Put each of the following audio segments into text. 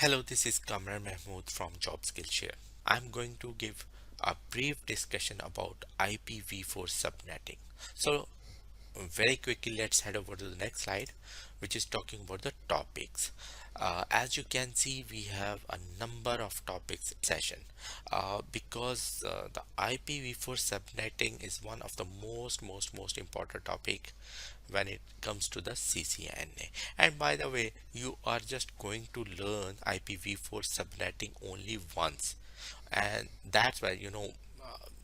Hello, this is Kamran Mahmood from Jobskillshare. I'm going to give a brief discussion about IPv4 subnetting. So, very quickly, let's head over to the next slide, which is talking about the topics. As you can see, we have a number of topics session because the IPv4 subnetting is one of the most important topic when it comes to the CCNA. And by the way, you are just going to learn IPv4 subnetting only once, and that's why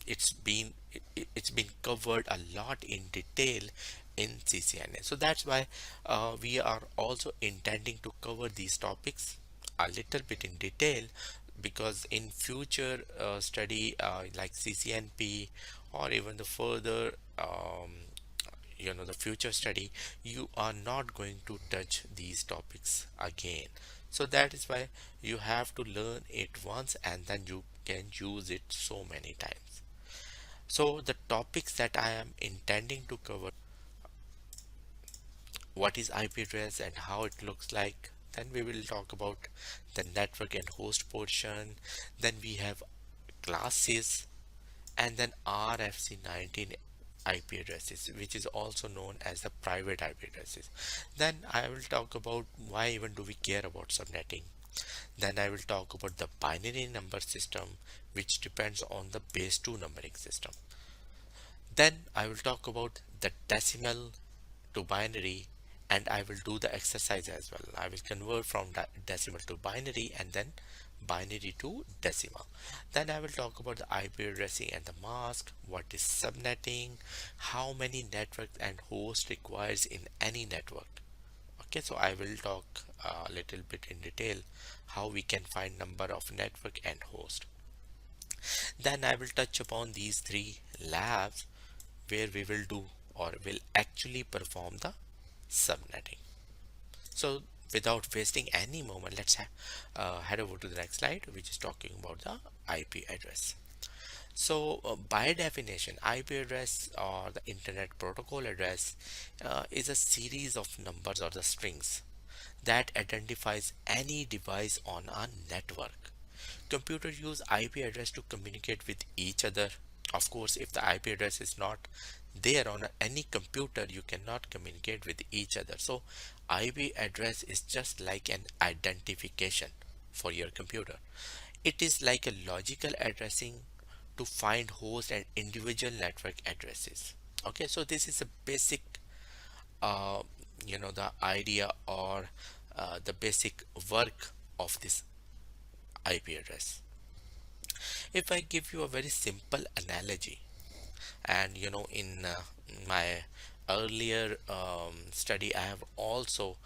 it's been covered a lot in detail in CCNA. So that's why we are also intending to cover these topics a little bit in detail, because in future study like CCNP or even the further the future study, you are not going to touch these topics again. So that is why you have to learn it once and then you can use it so many times. So the topics that I am intending to cover: what is IP address and how it looks like. Then we will talk about the network and host portion. Then we have classes, and then RFC19 IP addresses, which is also known as the private IP addresses. Then I will talk about why even do we care about subnetting. Then I will talk about the binary number system, which depends on the base 2 numbering system. Then I will talk about the decimal to binary, and I will do the exercise as well. I will convert from decimal to binary and then binary to decimal. Then I will talk about the IP addressing and the mask, what is subnetting, how many networks and hosts requires in any network. Okay, so I will talk a little bit in detail how we can find number of network and host. Then I will touch upon these three labs where we will do or will actually perform the subnetting. So without wasting any moment, let's head over to the next slide, which is talking about the IP address. So by definition, IP address or the internet protocol address is a series of numbers or the strings that identifies any device on a network. Computers use IP address to communicate with each other. Of course, if the IP address is not there on any computer, you cannot communicate with each other. So IP address is just like an identification for your computer. It is like a logical addressing to find host and individual network addresses. Okay, so this is a basic uh, the idea or the basic work of this IP address. If I give you a very simple analogy, and in my earlier study, I have also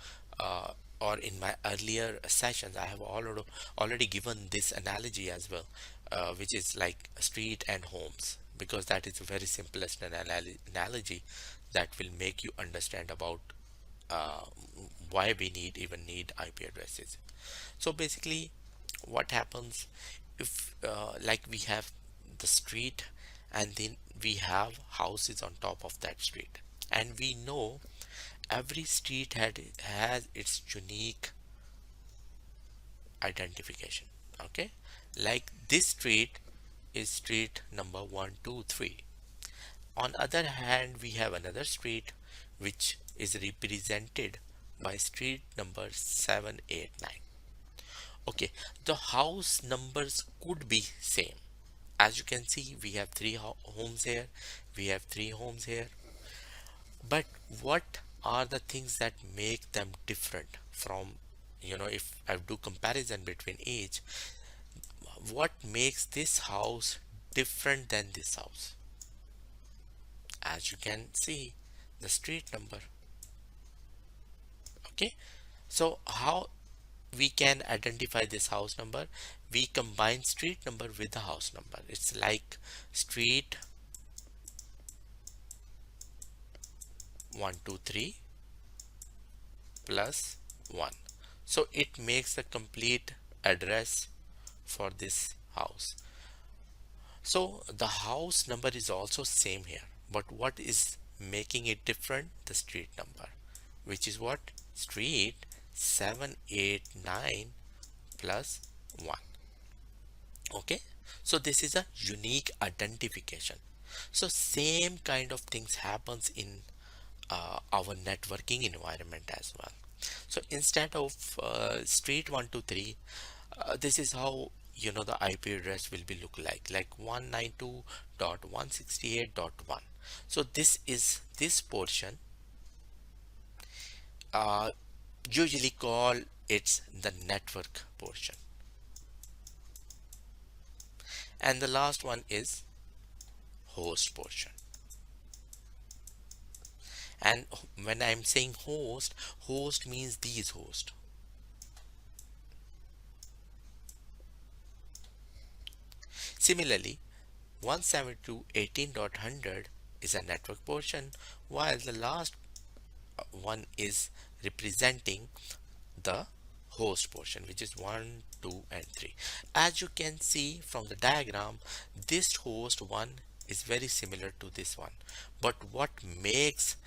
or in my earlier sessions, I have already given this analogy as well, which is like street and homes, because that is the very simplest analogy that will make you understand about uh, why we need IP addresses. So basically, what happens if like we have the street, and then we have houses on top of that street, and we know every street has its unique identification. Okay, like this street is street number 123. On other hand, we have another street which is represented by street number 789. Okay, the house numbers could be same. As you can see, we have three homes here, we have three homes here, but what are the things that make them different from, if I do comparison between each, what makes this house different than this house? As you can see, the street number. Okay, so how we can identify this house number? We combine street number with the house number. It's like street 123 plus 1, so it makes the complete address for this house. So the house number is also same here, but what is making it different? The street number, which is what? Street 789 plus 1. Okay, so this is a unique identification. So same kind of things happens in our networking environment as well. So instead of street 123, this is how the IP address will be look like 192.168.1. So this portion uh, usually call it's the network portion, and the last one is host portion. And when I'm saying host means these host. Similarly, 172.18.100 is a network portion, while the last one is representing the host portion, which is 1, 2, and 3. As you can see from the diagram, this host one is very similar to this one, but what makes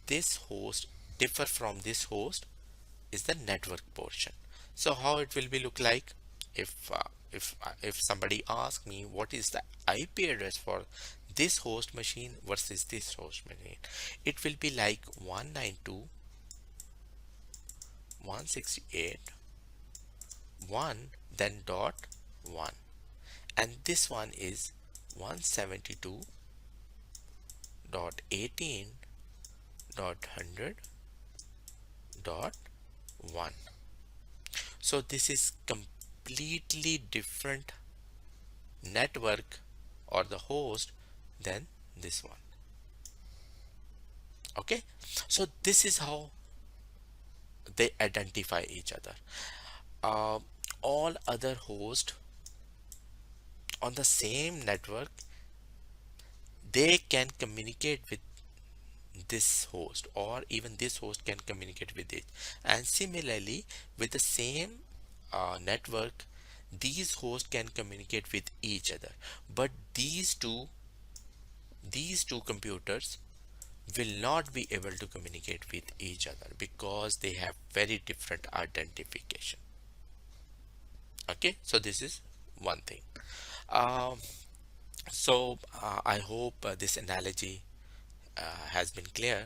this host differ from this host is the network portion. So how it will be look like, if somebody asks me what is the IP address for this host machine versus this host machine, it will be like 192.168.1 then dot 1, and this one is 172.18.100.1. So this is completely different network or the host than this one. Okay, so this is how they identify each other. uh, all other hosts on the same network, they can communicate with this host, or even this host can communicate with it. And similarly, with the same network, these hosts can communicate with each other, but these two computers will not be able to communicate with each other because they have very different identification. Okay, so this is one thing. um, I hope this analogy has been clear.